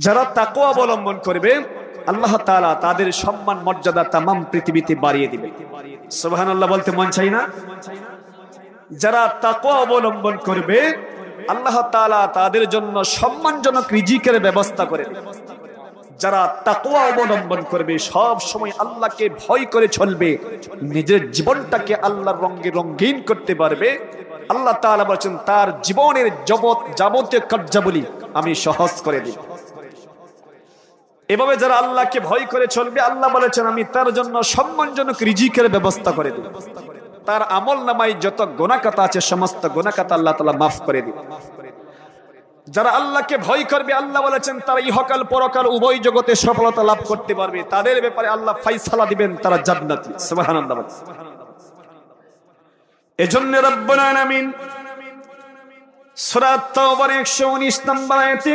যারা তাকওয়া অবলম্বন করবে আল্লাহ তাআলা তাদের সম্মান মর্যাদা তামাম পৃথিবীতে বাড়িয়ে দিবে। সুবহানাল্লাহ বলতে মন চাই না? যারা তাকওয়া অবলম্বন করবে আল্লাহ তাআলা তাদের জন্য সম্মানজনক রিজিকের ব্যবস্থা করে দিবে। যারা তাকওয়া অবলম্বন করবে, সব সময় আল্লাহকে ভয় করে চলবে, নিজের জীবনটাকে আল্লাহর রঙে রঙিন করতে পারবে, আল্লাহ তাআলা বলেছেন তার জীবনের যাবতীয় কার্যাবলী আমি সহজ করে দিই। এভাবে যারা আল্লাহকে ভয় করে চলবে, আল্লাহ বলেছেন আমি তার জন্য সম্মানজনক রিজিকের ব্যবস্থা করে দিই। তার আমল নামায় যত গুনাহ খাতা আছে সমস্ত গুনাহ খাতা আল্লাহ তাআলা মাফ করে দিবেন। যারা আল্লাহকে ভয় করবে, আল্লাহ বলেছেন তারা ইহকাল পরকাল উভয় জগতে সফলতা লাভ করতে পারবে। তাদের ব্যাপারে আল্লাহ ফায়সালা দিবেন, তারা জান্নাতি। সুবহানাল্লাহ। এজন্য রব্বুল আলামিন সূরা তাওবার 119 নম্বর আয়াতে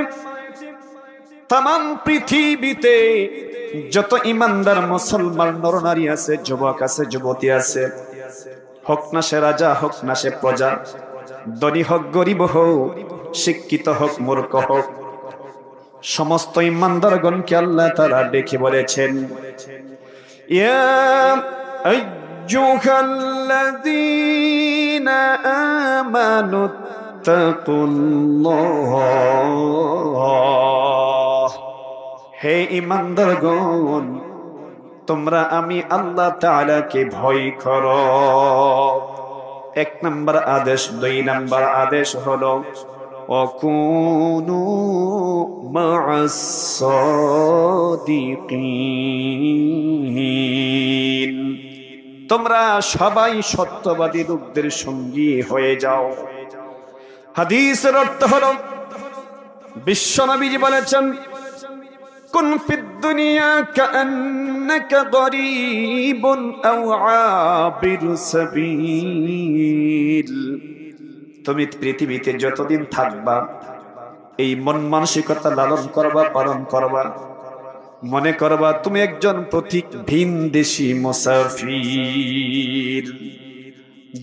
তামাম পৃথিবীতে যত ইমানদার মুসলমান নরনারী আছে, যুবক আছে, যুবতী আছে, হোক না সে রাজা, হোক না সে প্রজা, ধনী হোক গরিব হোক, শিক্ষিত হোক মূর্খ হোক, সমস্ত ইমানদারগণকে আল্লাহ তাআলা ডেকে বলেছেন ইয়া আইয়ুহাল্লাযীনা আমানু তাকুল্লাহ, হে ইমানদারগণ তোমরা আমি আল্লাহ তাআলাকে ভয় করো। এক নম্বর আদেশ। 2 নম্বর আদেশ হলো ওয়াকুনু মা'আস সাদিকিন, তোমরা সবাই সত্যবাদী লোকদের সঙ্গী হয়ে যাও। হাদিসের অর্থ হলো বিশ্বনবীজি বলেছেন কুন ফিদ দুনিয়া কাআন্নাকা গরীবুন আও আবিরু সাবিল, তুমি পৃথিবীতে যতদিন থাকবা এই মন মানসিকতা লালন করবা, পালন করবা, মনে করবা তুমি একজন পথিক ভিনদেশী মুসাফির।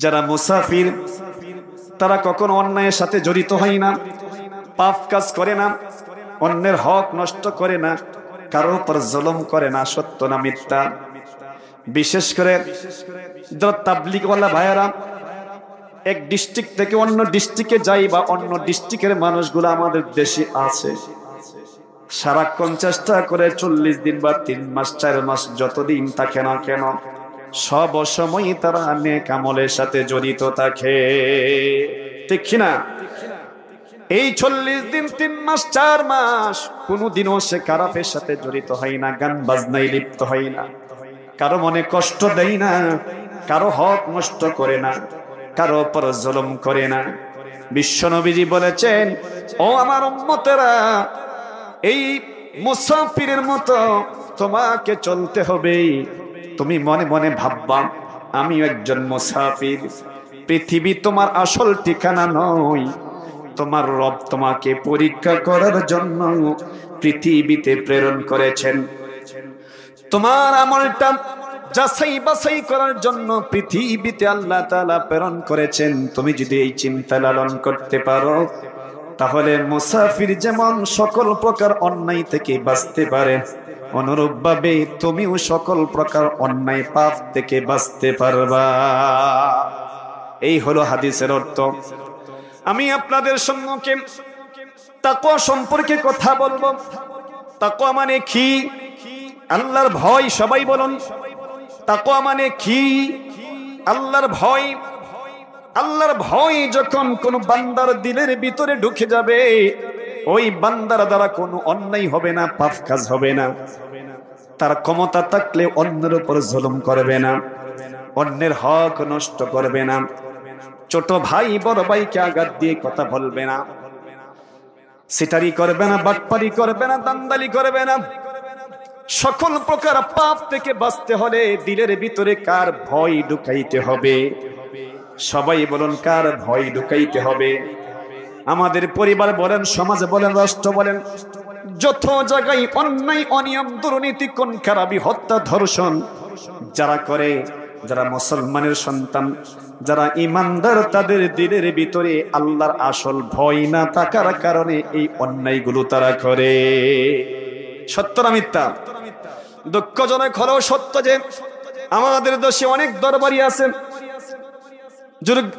যারা মুসাফির তারা কখনো অন্যায়ের সাথে জড়িত হয় না, পাপ কাজ করে না, অন্যের হক নষ্ট করে না, কারো উপর জুলুম করে না, সত্য না মিথ্যা। বিশেষ করে যারা তাবলীগওয়ালা ভাইয়েরা এক ডিস্ট্রিক্ট থেকে অন্য ডিস্ট্রিক্টে যায় বা অন্য ডিস্ট্রিক্টের মানুষগুলো আমাদের দেশে আছে, সারাক্ষণ চেষ্টা করে 40 দিন বা 3 মাস 4 মাস যতদিন থাকে না কেন সব সময় তারা নেক আমলের সাথে জড়িত থাকে, ঠিক কিনা? এই 40 দিন 3 মাস 4 মাস কোনদিনও সে খারাপের সাথে জড়িত হয় না, গান বাজনায় লিপ্ত হয় না, কারো মনে কষ্ট দেয় না, কারো হক নষ্ট করে না, কারো উপর জুলুম করে না। বিশ্বনবীজি বলেছেন ও আমার উম্মতেরা, এই মুসাফিরের মতো তোমাকে চলতে হবে। তুমি মনে মনে ভাববা আমি একজন মুসাফির, পৃথিবী তোমার আসল ঠিকানা নয়। তোমার রব তোমাকে পরীক্ষা করার জন্য পৃথিবীতে প্রেরণ করেছেন, তোমার আমলটা যাচাই বাছাই করার জন্য পৃথিবীতে আল্লাহ তাআলা প্রেরণ করেছেন। তুমি যদি এই চিন্তা লালন করতে পারো তাহলে মুসাফির যেমন সকল প্রকার অন্যায় থেকে বাঁচতে পারে, অনুরূপভাবে তুমিও সকল প্রকার অন্যায় পাপ থেকে বাঁচতে পারবা। এই হলো হাদিসের অর্থ। আমি আপনাদের সম্মুখে তাকওয়া সম্পর্কে কথা বলবো। তাকওয়া মানে কি? আল্লাহর ভয়। সবাই বলুন তাকওয়া মানে কি? আল্লাহর ভয়। আল্লাহর ভয় যখন কোন বান্দার দিলের ভিতরে ঢুকে যাবে, ওই বান্দার দ্বারা কোনো অন্যায় হবে না, পাপ কাজ হবে না, তার ক্ষমতা থাকলে অন্যের উপর জুলুম করবে না, অন্যের হক নষ্ট করবে না, ছোট ভাই বড় ভাইকে আঘাত দিয়ে কথা বলবে না, সিটারি করবে না, বাটপারি করবে না, দান্দালি করবে না। সকল প্রকার পাপ থেকে বাঁচতে হলে দিলের ভিতরে কার ভয় ঢুকাইতে হবে? সবাই বলুন কার ভয় ঢুকাইতে হবে? আমাদের পরিবার বলেন, সমাজ বলেন, রাষ্ট্র বলেন, যত জায়গায় অন্যায় অনিয়ম দুর্নীতি কোন খারাপি হত্যা ধর্ষণ যারা করে, যারা মুসলমানের সন্তান যারা ইমানদার তাদের দিলের ভিতরে আল্লাহর আসল ভয় না থাকার কারণে এই অন্যায়গুলো তারা করে। সত্য না মিথ্যা? দুঃখজনক হলেও সত্য যে আমাদের দেশে অনেক দরবারি আছে,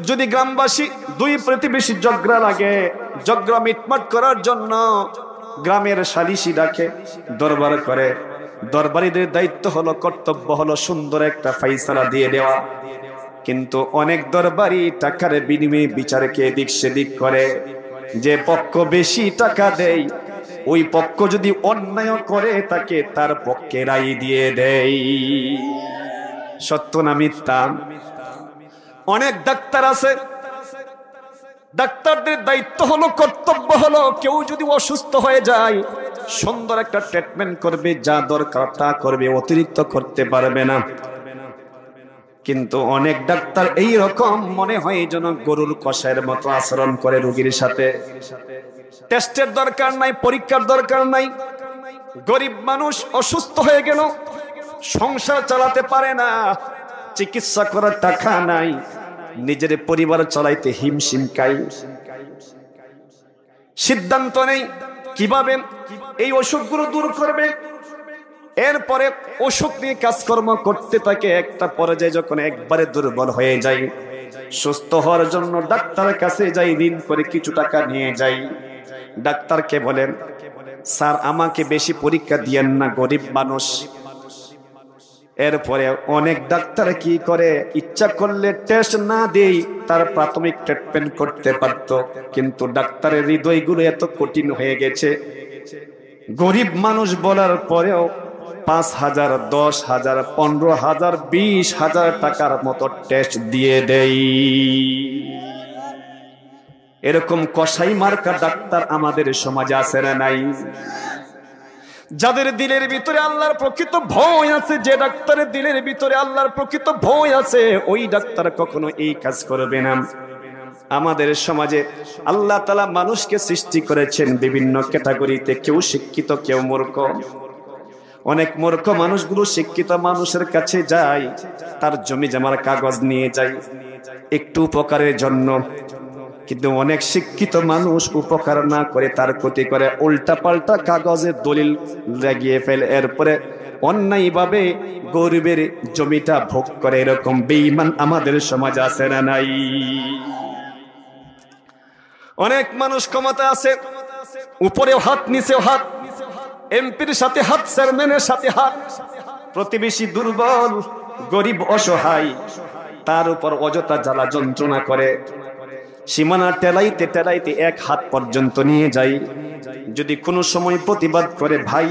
যদি গ্রামবাসী দুই প্রতিবেশী ঝগড়া লাগে, ঝগড়া মিটমাট করার জন্য গ্রামের সালিশি ডাকে, দরবার করে। দরবারীদের দায়িত্ব হলো, কর্তব্য হলো সুন্দর একটা ফাইসালা দিয়ে দেওয়া। কিন্তু অনেক দরবারি টাকার বিনিময়ে বিচারকে এদিক সেদিক করে। যে পক্ষ বেশি টাকা দেয় ওই পক্ষ যদি অন্যায় করে তাকে তার পক্ষে রায় দিয়ে দেয়। সত্য না মিথ্যা? অনেক ডাক্তার আছে, ডাক্তারদের দায়িত্ব হলো, কর্তব্য হলো, কেউ যদি অসুস্থ হয়ে যায় সুন্দর একটা ট্রিটমেন্ট করবে, যা দরকার তা করবে, অতিরিক্ত করতে পারবে না। কিন্তু অনেক ডাক্তার এই রকম মনে হয় যেন গরুর কষায়ের মতো আচরণ করে রোগীর সাথে। টেস্টের দরকার নাই, পরীক্ষার দরকার নাই। গরিব মানুষ অসুস্থ হয়ে গেল, সংসার চালাতে পারে না, চিকিৎসা করার টাকা নাই, নিজের পরিবার চালাইতে হিমশিম খায়। সিদ্ধান্ত নেই কিভাবে এই অসুখগুলো দূর করবে। এরপরে অসুখ নিয়ে কাজকর্ম করতে থাকে। একটা পর্যায়ে যখন একবারে দুর্বল হয়ে যায়, সুস্থ হওয়ার জন্য ডাক্তারের কাছে যাই, ঋণ করে কিছু টাকা নিয়ে যাই। ডাক্তারকে বলেন, স্যার আমাকে বেশি পরীক্ষা দিয়েন না, গরিব মানুষ। এরপরে অনেক ডাক্তার কি করে, ইচ্ছা করলে টেস্ট না দেই তার প্রাথমিক ট্রিটমেন্ট করতে পারত। কিন্তু ডাক্তারের হৃদয়গুলো এত কঠিন হয়ে গেছে, গরিব মানুষ বলার পরেও 5,000, 10,000, 15,000, 20,000 টাকার মতো টেস্ট দিয়ে দেই। এরকম কসাই মার্কা ডাক্তার আমাদের সমাজে আছে না নাই? যাদের দিলের ভিতরে আল্লাহর প্রকৃত ভয় আছে, যে ডাক্তারের দিলের ভিতরে আল্লাহর প্রকৃত ভয় আছে, ওই ডাক্তার কখনো এই কাজ করবে না। আমাদের সমাজে আল্লাহ তাআলা মানুষকে সৃষ্টি করেছেন বিভিন্ন ক্যাটাগরিতে, কেউ শিক্ষিত, কেউ মূর্খ। অনেক মূর্খ মানুষগুলো শিক্ষিত মানুষের কাছে যায়, তার জমি জমার কাগজ নিয়ে যায় একটু উপকারের জন্য। কিন্তু অনেক শিক্ষিত মানুষ উপকার না করে তার ক্ষতি করে, উল্টা পাল্টা কাগজের দলিল লাগিয়ে ফেলে, এরপরে অন্যায়ভাবে গরিবের জমিটা ভোগ করে। এরকম বেঈমান আমাদের সমাজ আছে না নাই? অনেক মানুষ ক্ষমতা আছে, উপরেও হাত নিচেও হাত, এমপির সাথে হাত, চেয়ারম্যানের সাথে হাত। প্রতিবেশী দুর্বল, গরিব অসহায়, তার উপর অযথা জ্বালা যন্ত্রণা করে। সীমানা টেলাইতে টেলাইতে এক হাত পর্যন্ত নিয়ে যাই। যদি কোনো সময় প্রতিবাদ করে, ভাই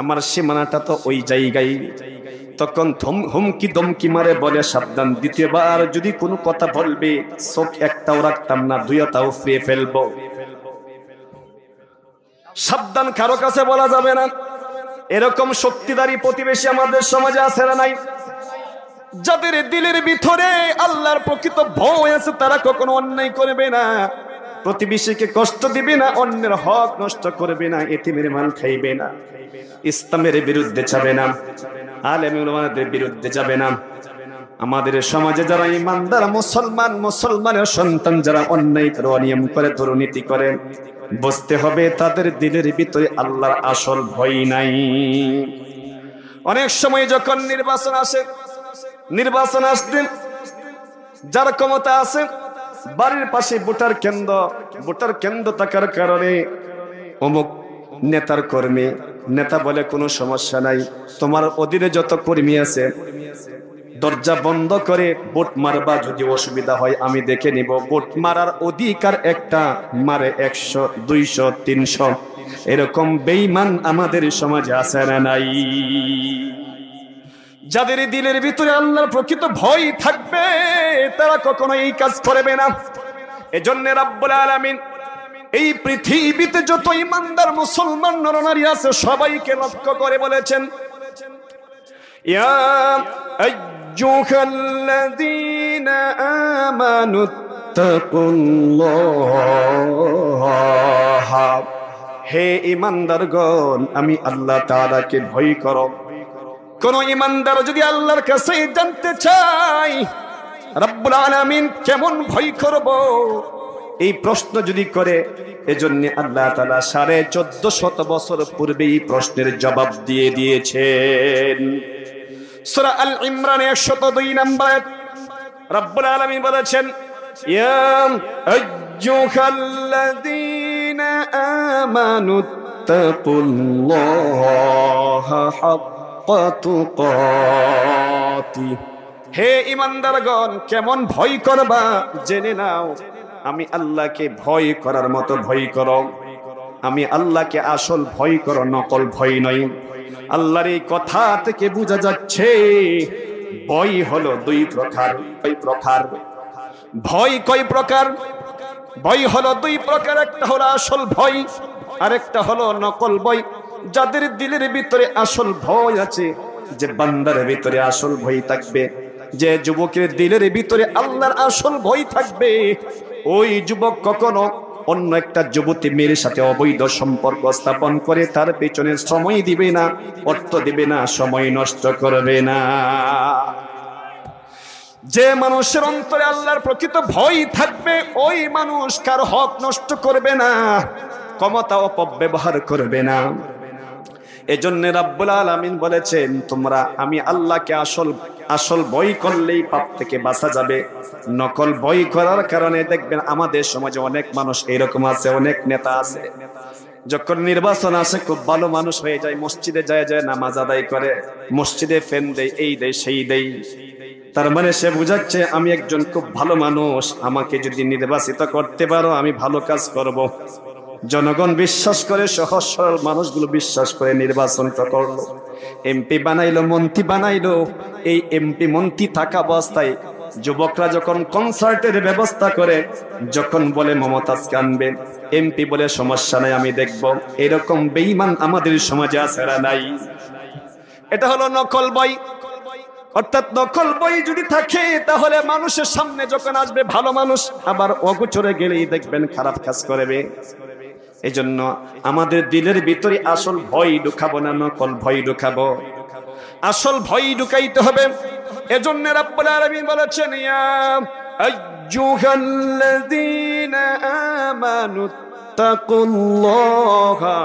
আমার সীমানাটা তো ওই জায়গায়, তখন হুমকি দমকি মারে বলে সাবধান, দ্বিতীয়বার যদি কোনো কথা বলবে চোখ একটাও রাখতাম না, দুইটাও ফিরে ফেলবো। সাবধান, কারো কাছে বলা যাবে না। এরকম শক্তিধারী প্রতিবেশী আমাদের সমাজে আছে না নাই? যাদের দিলের ভিতরে আল্লাহর প্রকৃত ভয় আছে তারা কখনো অন্যায় করবে না, প্রতিবেশীকে কষ্ট দিবে না, অন্যের হক নষ্ট করবে না, এতিমের মাল খাইবে না, ইসলামের বিরুদ্ধে যাবে না, আলেম উলামাদের বিরুদ্ধে যাবে না। আমাদের সমাজে যারা ইমানদার মুসলমান, মুসলমানের সন্তান যারা অন্যায় করে, অনিয়ম করে, দুর্নীতি করে, বুঝতে হবে তাদের দিলের ভিতরে আল্লাহর আসল ভয় নাই। অনেক সময় যখন নির্বাচন আসে, নির্বাচন আসতে যার ক্ষমতা আছে, বাড়ির পাশে ভোটার কেন্দ্র থাকার কারণে অমুক নেতার কর্মী, নেতা বলে কোনো সমস্যা নাই, তোমার অধীনে যত কর্মী আছে দরজা বন্ধ করে ভোট মারবা, যদি অসুবিধা হয় আমি দেখে নিব। ভোট মারার অধিকার একটা, মারে 100, 200, 300। এরকম বেঈমান আমাদের সমাজে আছে না নাই? যাদের দিলের ভিতরে আল্লাহর প্রকৃত ভয় থাকবে তারা কখনো এই কাজ করবে না। এজন্য রাব্বুল আলামিন এই পৃথিবীতে যত ইমানদার মুসলমান নরনারী আছে সবাইকে লক্ষ্য করে বলেছেন, ইয়া আইয়ুহাল্লাযীনা আমানুত্তাকুল্লাহ, হে ইমানদারগণ আমি আল্লাহ তাআলাকে ভয় করো। কোন ইমানদার যদি আল্লাহর কাছে জানতে চায় রব্বুল আলামিন কেমন ভয় করব, এই প্রশ্ন যদি করে, এজন্য আল্লাহ তাআলা 1450 বছর পূর্বে এই প্রশ্নের জবাব দিয়ে দিয়েছেন। সূরা আল ইমরান 102 নম্বর রব্বুল আলামিন বলেছেন, ইয়া আইয়ুহাল্লাযীনা আমানু তাকুল্লাহা হাক্কা তুকাতিহ, হে ঈমানদারগণ কেমন ভয় করবা জেনে নাও। আমি আল্লাহকে ভয় করার মতো ভয় করো। আমি আল্লাহকে আসল ভয় করো, নকল ভয় নয়। আল্লাহর এই কথা থেকে বোঝা যাচ্ছে ভয় হলো দুই প্রকার। ভয় কয় প্রকার? ভয় হলো দুই প্রকার। একটা হলো আসল ভয়, আরেকটা হলো নকল ভয়। যাদের দিলের ভিতরে আসল ভয় আছে, যে বান্দার ভিতরে আসল ভয় থাকবে, যে যুবকের দিলের ভিতরে আল্লাহর আসল ভয় থাকবে, ওই যুবক কখনো অন্য একটা যুবতী মেয়ের সাথে অবৈধ সম্পর্ক স্থাপন করে তার পেছনে সময় দিবে না, অর্থ দিবে না, সময় নষ্ট করবে না। যে মানুষের অন্তরে আল্লাহর প্রকৃত ভয় থাকবে, ওই মানুষ কার হক নষ্ট করবে না, ক্ষমতা অপব্যবহার করবে না। এজন্য রাব্বুল আলামিন বলেছেন, তোমরা আমি আল্লাহকে আসল ভয় করলেই পাপ থেকে বাঁচা যাবে। নকল ভয় করার কারণে দেখবেন আমাদের সমাজে অনেক মানুষ এরকম আছে, অনেক নেতা আছে, যখন নির্বাচন আসে খুব ভালো মানুষ হয়ে যায়, মসজিদে যায় নামাজ আদায় করে, মসজিদে ফেন দেয়, এই দেয় সেই দেয়। তার মানে সে বুঝাচ্ছে আমি একজন খুব ভালো মানুষ, আমাকে যদি নির্বাচিত করতে পারো আমি ভালো কাজ করব। জনগণ বিশ্বাস করে, সহজ সরল মানুষগুলো বিশ্বাস করে নির্বাচনটা করলো, এমপি বানাইলো, মন্ত্রী বানাইলো। এই এমপি মন্ত্রী থাকা অবস্থায় যুবকরা যখন কনসার্টের ব্যবস্থা করে, যখন বলে মমতাজকে আনবে, এমপি বলে সমস্যা নাই আমি দেখব। এরকম বেঈমান আমাদের সমাজে আছে না নাই? এটা হলো নকল বই। অর্থাৎ নকল বই যদি থাকে তাহলে মানুষের সামনে যখন আসবে ভালো মানুষ, আবার অগোচরে গেলেই দেখবেন খারাপ কাজ করবে। এই জন্য আমাদের দিলের ভিতরে আসল ভয় ঢুকাবো না, নকল ভয় ঢুকাবো। আসল ভয় ঢুকাইতে হবে। এজন্য রাব্বুল আলামিন বলেছেন, ইয়া আইয়ুহাল্লাযীনা আমানু তাকুল্লাহা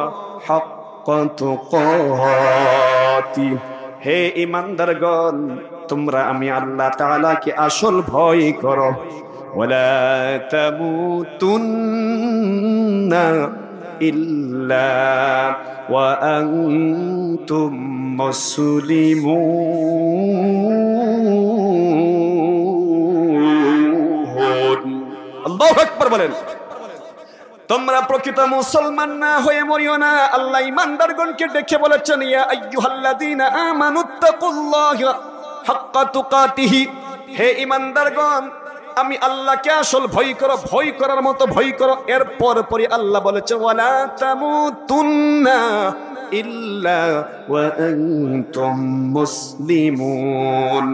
হাক্কা তুকাতিহ, হে ঈমানদারগণ তোমরা আমি আল্লাহ তাআলাকে আসল ভয় করো। ওয়ালা তামুতুন্না ইল্লা ওয়া আনতুম মুসলিমুন। আল্লাহু আকবার বলেন। তোমরা প্রকৃত মুসলমান না হয়ে মরিও না। আল্লাহ ঈমানদারগণকে ডেকে বলেছেন, ইয়া আইয়ুহাল্লাযীনা আমানুত্তাকুল্লাহা হাক্কা তুকাতিহি, হে ঈমানদারগণ আমি আল্লাহকে আসল ভয় করো, ভয় করার মতো ভয় করো। এর পরপরই আল্লাহ বলেছেন, ওয়ালা তামুতুন্না ইল্লা ওয়া আনতুম মুসলিমুন,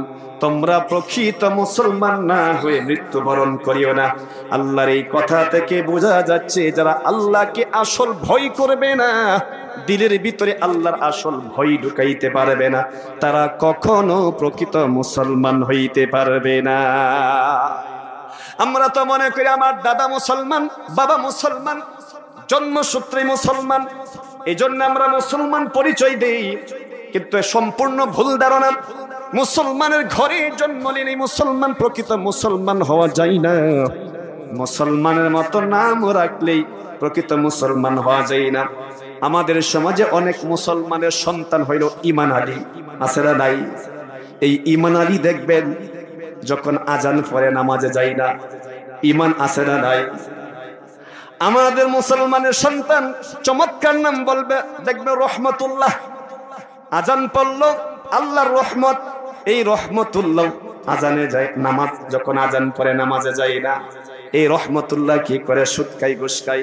তোমরা প্রকৃত মুসলমান না হয়ে মৃত্যুবরণ করিও না। আল্লাহর এই কথা থেকে বোঝা যাচ্ছে যারা আল্লাহকে আসল ভয় করবে না, দিলের ভিতরে আল্লাহর আসল ভয় ঢুকাইতে পারবে না, তারা কখনো প্রকৃত মুসলমান হইতে পারবে না। আমরা তো মনে করি আমার দাদা মুসলমান, বাবা মুসলমান, জন্মসূত্রে মুসলমান, এই জন্য আমরা মুসলমান পরিচয় দেই। কিন্তু সম্পূর্ণ ভুল ধারণা। মুসলমানের ঘরে জন্ম নিলে মুসলমান প্রকৃত মুসলমান হওয়া যায় না। মুসলমানের মতো নাম রাখলেই প্রকৃত মুসলমান হওয়া যায় না। আমাদের সমাজে অনেক মুসলমানের সন্তান হইল ঈমান আলী, আছে না নাই? এই ঈমান আলী দেখবেন যখন আজান পড়ে নামাজে যায় না, ঈমান আছে না নাই? আমাদের মুসলমানের সন্তান চমৎকার নাম বলবে, দেখবে রহমতুল্লাহ, আজান পড়লো আল্লাহর রহমত, এই রহমতুল্লাহ আজানে যায়, নামাজ যখন আজান পড়ে নামাজে যায় না, এই রহমতুল্লাহ কি করে? সুদ খাই, ঘুষ খাই।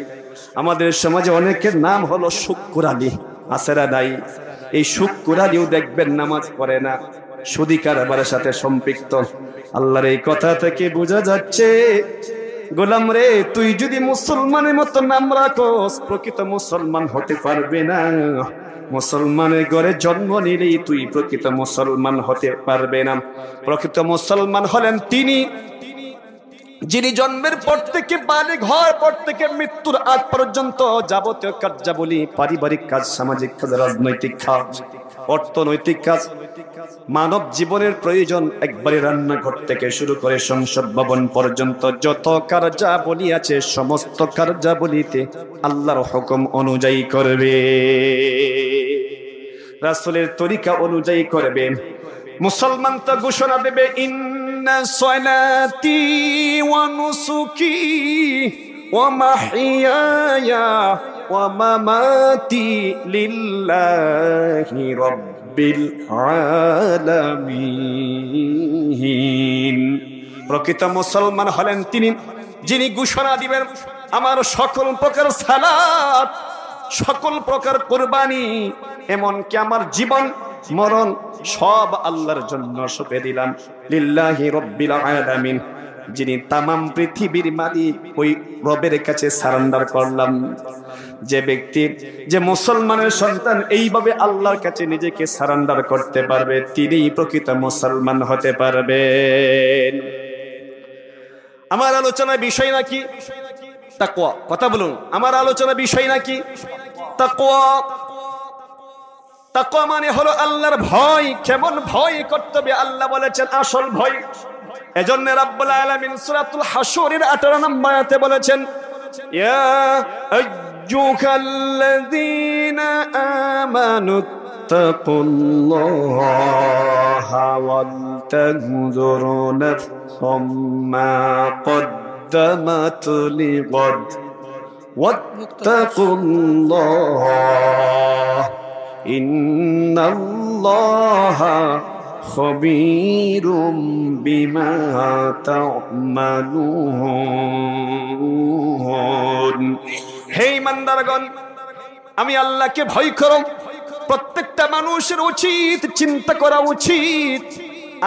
আমাদের সমাজে অনেকের নাম হলো শুক্কুর আলী, আছে না নাই? এই শুক্কুর আলীও দেখবেন নামাজ পড়ে না, সুদি কারবারের সাথে সম্পৃক্ত। আল্লাহর এই কথা থেকে বোঝা যাচ্ছে, গোলাম রে তুই যদি মুসলমানের মতো নাম রাখোস প্রকৃত মুসলমান হতে পারবে না। মুসলমানের ঘরে জন্ম নিলেই তুই প্রকৃত মুসলমান হতে পারবে না। প্রকৃত মুসলমান হলেন তিনি যিনি জন্মের পর থেকে বালিগ হওয়ার পর থেকে মৃত্যুর আগ পর্যন্ত যাবতীয় কার্যাবলী, পারিবারিক কাজ, সামাজিক কাজ, রাজনৈতিক কাজ, অর্থনৈতিক কাজ, মানব জীবনের প্রয়োজন, একবারে রান্নাঘর থেকে শুরু করে সংসদ ভবন পর্যন্ত যত কার্যাবলী আছে সমস্ত কার্যাবলীতে আল্লাহর হুকুম অনুযায়ী করবে, রাসূলের তরিকা অনুযায়ী করবে। মুসলমান তো ঘোষণা দেবে, ইন্না সলাতি ওয়া নুসুকি ওয়া মাহইয়ায়া ওয়া মামাতি লিল্লাহি রাব্বিল আলামিন। প্রকৃত মুসলমান হলেন তিনি যিনি ঘোষণা দিবেন, আমার সকল প্রকার সালাত, সকল প্রকার কুরবানি, এমনকি আমার জীবন মরণ সব আল্লাহর জন্য সঁপে দিলাম, লিল্লাহি রাব্বিল আলামিন, যিনি তামাম পৃথিবীর মালিক, ওই রবের কাছে সারেন্ডার করলাম। যে ব্যক্তি, যে মুসলমানের সন্তান এইভাবে আল্লাহর কাছে নিজেকে সারেন্ডার করতে পারবে, তিনিই প্রকৃত মুসলমান হতে পারবেন। আমার আলোচনা বিষয় নাকি তাকওয়া? কথা বলুন, আমার আলোচনা বিষয় নাকি তাকওয়া? তাকওয়া মানে হলো আল্লাহর ভয়। কেমন ভয় করতে হবে? আল্লাহ বলেছেন আসল ভয়। এজন্য রাব্বুল আলামিন সূরাতুল হাশরের 18 নম্বর আয়াতে বলেছেন, ইয়া আইয়ুহাল্লাযীনা আমানু তাকুল্লাহা ওয়াল তানজুর নাফসুম মা قدمت لغد واتقوا الله إن الله خبير بما تعملون। হে ইমানদারগণ, আমি আল্লাহকে ভয় করো। প্রত্যেকটা মানুষের উচিত চিন্তা করা উচিত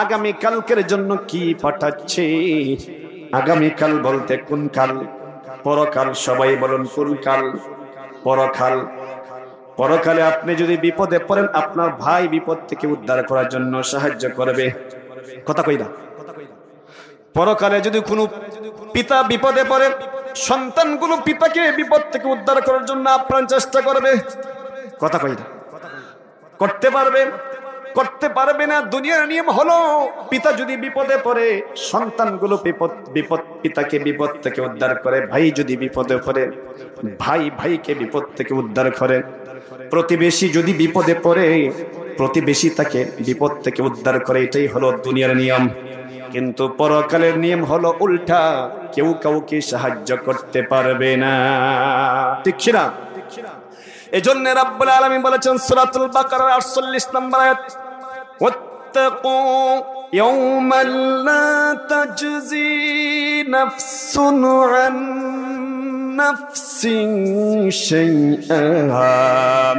আগামী কালকের জন্য কি পাঠাচ্ছে। আগামীকাল বলতে কোন কাল? পরকাল। সবাই বলুন কোন কাল? পরকাল। পরকালে আপনি যদি বিপদে পড়েন, আপনার ভাই বিপদ থেকে উদ্ধার করার জন্য সাহায্য করবে। কথা কই না? পরকালে যদি কোনো পিতা বিপদে পড়ে, সন্তানগুলো পিতাকে বিপদ থেকে উদ্ধার করার জন্য আপ্রাণ চেষ্টা করবে। কথা কই না? করতে পারবে? করতে পারবে না। দুনিয়ার নিয়ম হলো, পিতা যদি বিপদে পড়ে, সন্তানগুলো পিতাকে বিপদ থেকে উদ্ধার করে। ভাই যদি বিপদে পড়ে, ভাই ভাইকে বিপদ থেকে উদ্ধার করে। প্রতিবেশী যদি বিপদে পড়ে, প্রতিবেশী তাকে বিপদ থেকে উদ্ধার করে। এটাই হলো দুনিয়ার নিয়ম। কিন্তু পরকালের নিয়ম হলো উল্টা, কেউ কাউকে সাহায্য করতে পারবে না। ঠিক না? এজন্য রাব্বুল আলামিন বলেছেন সূরাতুল বাকারার 48 নম্বর আয়াত, ওয়াত্তাকু ইয়াওমান লা তাজজি নাফসুন আন নাফসিন শাইআন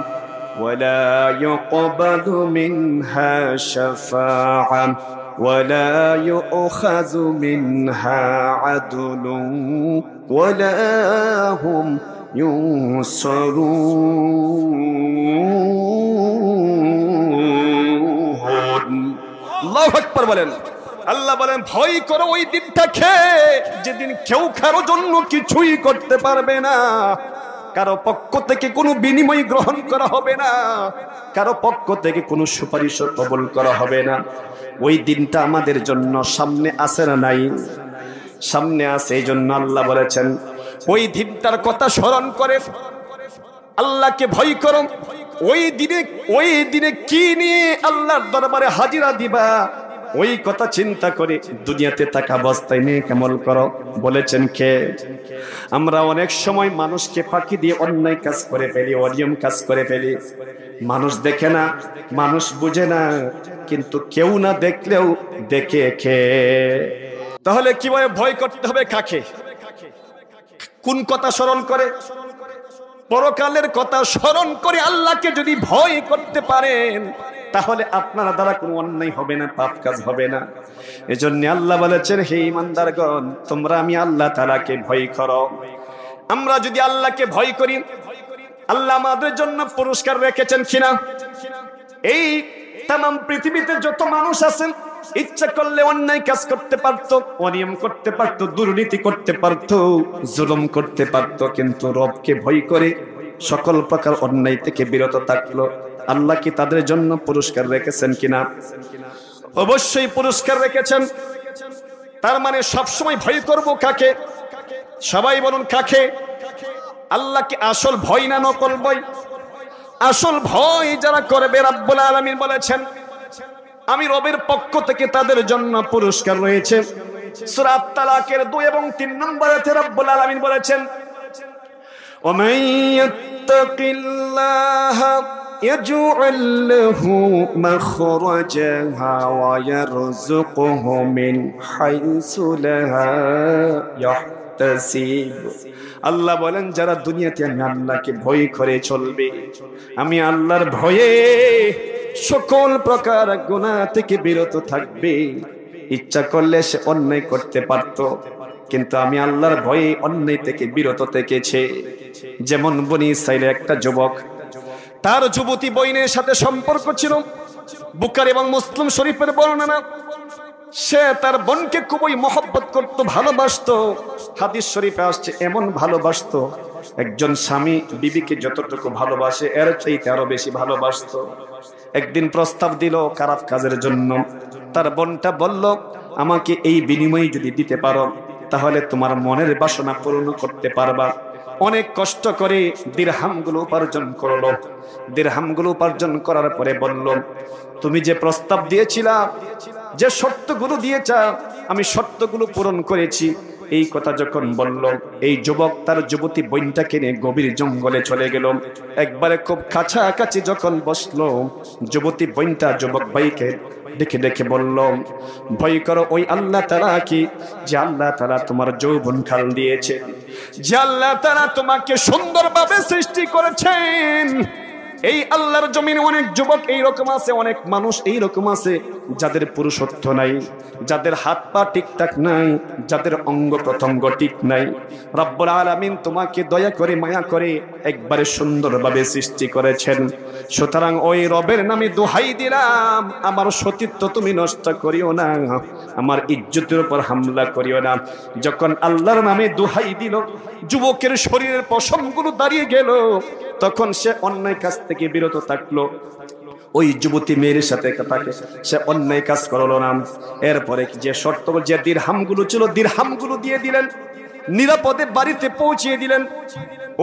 ওয়ালা ইউকবালু মিনহা শাফাআ ওয়ালা ইউখাযু মিনহা আদলুন ওয়ালা হুম আল্লাহু আকবার বলেন। আল্লাহ বলেন ভয় করো ওই দিনটাকে যেদিন কেউ কারো জন্য কিছুই করতে পারবে না। কারো পক্ষ থেকে কোনো বিনিময় গ্রহণ করা হবে না, কারো পক্ষ থেকে কোনো সুপারিশ কবুল করা হবে না। ওই দিনটা আমাদের জন্য সামনে আছে না নাই? সামনে আছে। এই জন্য আল্লাহ বলেছেন ওই দিনটার কথা স্মরণ করে আল্লাহকে ভয় করো। ওই দিনে কি নিয়ে আল্লাহর দরবারে হাজিরা দিবা, ওই কথা চিন্তা করে দুনিয়াতে থাকা অবস্থায় নিয়ে কেমন করো। বলেছেন কে? আমরা অনেক সময় মানুষকে ফাঁকি দিয়ে অন্যায় কাজ করে ফেলি, অনিয়ম কাজ করে ফেলি। মানুষ দেখে না, মানুষ বুঝে না, কিন্তু কেউ না দেখলেও দেখে কে। তাহলে কিভাবে ভয় করতে হবে? কাকে? কোন কথা স্মরণ করে? পরকালের কথা স্মরণ করে আল্লাহকে যদি ভয় করতে পারেন, তাহলে আপনার দ্বারা কোনো অন্যায় হবে না, পাপ কাজ হবে না। এজন্য আল্লাহ বলেছেন, হে ঈমানদারগণ, তোমরা আমি আল্লাহ তাআলাকে ভয় করো। আমরা যদি আল্লাহকে ভয় করি, আল্লাহ আমাদের জন্য পুরস্কার রেখেছেন কিনা? এই তামাম পৃথিবীতে যত মানুষ আছেন ইচ্ছা করলে অন্যায় কাজ করতে পারত, অনিয়ম করতে পারত, দুর্নীতি করতে পারত, জুলুম করতে পারত, কিন্তু রবকে ভয় করে সকল প্রকার অন্যায় থেকে বিরত থাকলো। আল্লাহ কি তাদের জন্য পুরস্কার রেখেছেন কিনা? অবশ্যই পুরস্কার রেখেছেন। তার মানে সবসময় ভয় করব কাকে? সবাই বলুন কাকে? আল্লাহ কি আসল ভয় না নকল ভয়? আসল ভয় যারা করবে, রাব্বুল আলামিন বলেছেন আমি রবের পক্ষ থেকে তাদের জন্য পুরস্কার রয়েছে। সূরা আত-তালাকের 2 এবং 3 নম্বর আয়াতে রাব্বুল আলামিন বলেছেন ওয়ামান ইয়াত্তাকিল্লাহা ইয়াজআল লাহু মাখরাজা ওয়া ইয়ারযুকহু মিন হাইসু লা ইয়াহতাসিব। আল্লাহ বলেন যারা দুনিয়াতে আমি আল্লাহকে ভয় করে চলবে, আমি আল্লাহর ভয়ে সকল প্রকার গুনাহ থেকে বিরত থাকবে। ইচ্ছা করলে সে অন্যায় করতে পারত, কিন্তু আমি আল্লাহর ভয়ে অন্যায় থেকে বিরত থেকেছে। যেমন বনি ইসরাইলের একটা যুবক, তার যুবতী বইনের সাথে সম্পর্ক ছিল, বুখারী এবং মুসলিম শরীফের বর্ণনা। সে তার বোনকে খুবই মহব্বত করত, ভালোবাসতো। হাদিস শরীফে আসছে এমন ভালোবাসতো, একজন স্বামী বিবিকে যতটুকু ভালোবাসে এর চাইতে আরো বেশি ভালোবাসতো। একদিন প্রস্তাব দিল খারাপ কাজের জন্য। তার বোনটা বলল আমাকে এই বিনিময়ে যদি দিতে পারো তাহলে তোমার মনের বাসনা পূরণ করতে পারবা। অনেক কষ্ট করে দিরহামগুলো উপার্জন করলো। দিরহামগুলো উপার্জন করার পরে বলল তুমি যে প্রস্তাব দিয়েছিলা, যে শর্তগুলো দিয়েছা, আমি শর্তগুলো পূরণ করেছি। এই কথা যখন বলল, এই যুবক তার যুবতী বোনটাকে নিয়ে গভীর জঙ্গলে চলে গেল। একবারে খুব কাছাকাছি যখন বসলো, যুবতী বোনটা যুবক ভাইকে দেখে দেখে বলল ভয় করো ওই আল্লাহ তাআলা কি, যে আল্লাহ তাআলা তোমার যৌবন কাল দিয়েছে, যে আল্লাহ তাআলা তোমাকে সুন্দরভাবে সৃষ্টি করেছেন। এই আল্লাহর জমিনে অনেক যুবক এইরকম আছে, অনেক মানুষ এইরকম আছে যাদের পুরুষত্ব নাই, যাদের হাত পা ঠিকঠাক নাই, যাদের অঙ্গ প্রত্যঙ্গ ঠিক নাই। রব্বুল আলামিন তোমাকে দয়া করে মায়া করে একবারে সুন্দরভাবে সৃষ্টি করেছেন। সুতরাং ওই রবের নামে দোহাই দিলাম, আমার সতীত্ব তুমি নষ্ট করিও না, আমার ইজ্জতের উপর হামলা করিও না। যখন আল্লাহর নামে দোহাই দিল, যুবকের শরীরের পশমগুলো দাঁড়িয়ে গেল। তখন সে অন্যায় কাজ থেকে বিরত থাকলো। ওই যুবতী মেয়ের সাথে তাকে সে অন্যায় কাজ করলো না। এরপরে যে শর্ত, যে দিরহামগুলো ছিল দিরহামগুলো দিয়ে দিলেন, নিরাপদে বাড়িতে পৌঁছিয়ে দিলেন।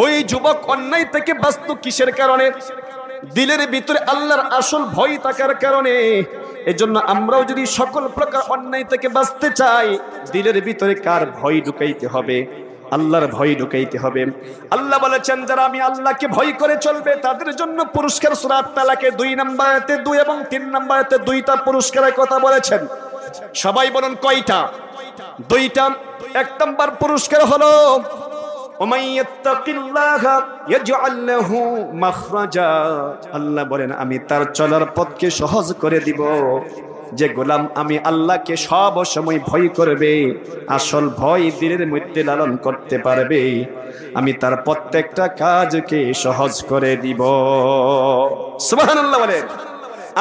ওই যুবক অন্যায় থেকে বাঁচত কিসের কারণে? দিলের ভিতরে আল্লাহর আসল ভয় থাকার কারণে। এজন্য আমরাও যদি সকল প্রকার অন্যায় থেকে বাঁচতে চাই, দিলের ভিতরে কার ভয় ঢুকাইতে হবে? আল্লাহর ভয় ঢুকাইতে হবে। আল্লাহ বলেছেন যারা আমি আল্লাহকে ভয় করে চলবে তাদের জন্য পুরস্কার। সূরা আত-তালাকে 2 নম্বর আয়াতে 2 এবং 3 নম্বর আয়াতে 2টা পুরস্কারের কথা বলেছেন। সবাই বলুন কয়টা? 2টা। 1 নম্বর পুরস্কার হলো ওমান ইয়াত্তাকিল্লাহা ইয়াজআল লাহু মাখরাজা। আল্লাহ বলেন আমি তার চলার পথকে সহজ করে দিব। যে গোলাম আমি আল্লাহকে সব সময় ভয় করবে, আসল ভয় দিলের মধ্যে লালন করতে পারবে, আমি তার প্রত্যেকটা কাজকে সহজ করে দিব। সুবহানাল্লাহ বলেন।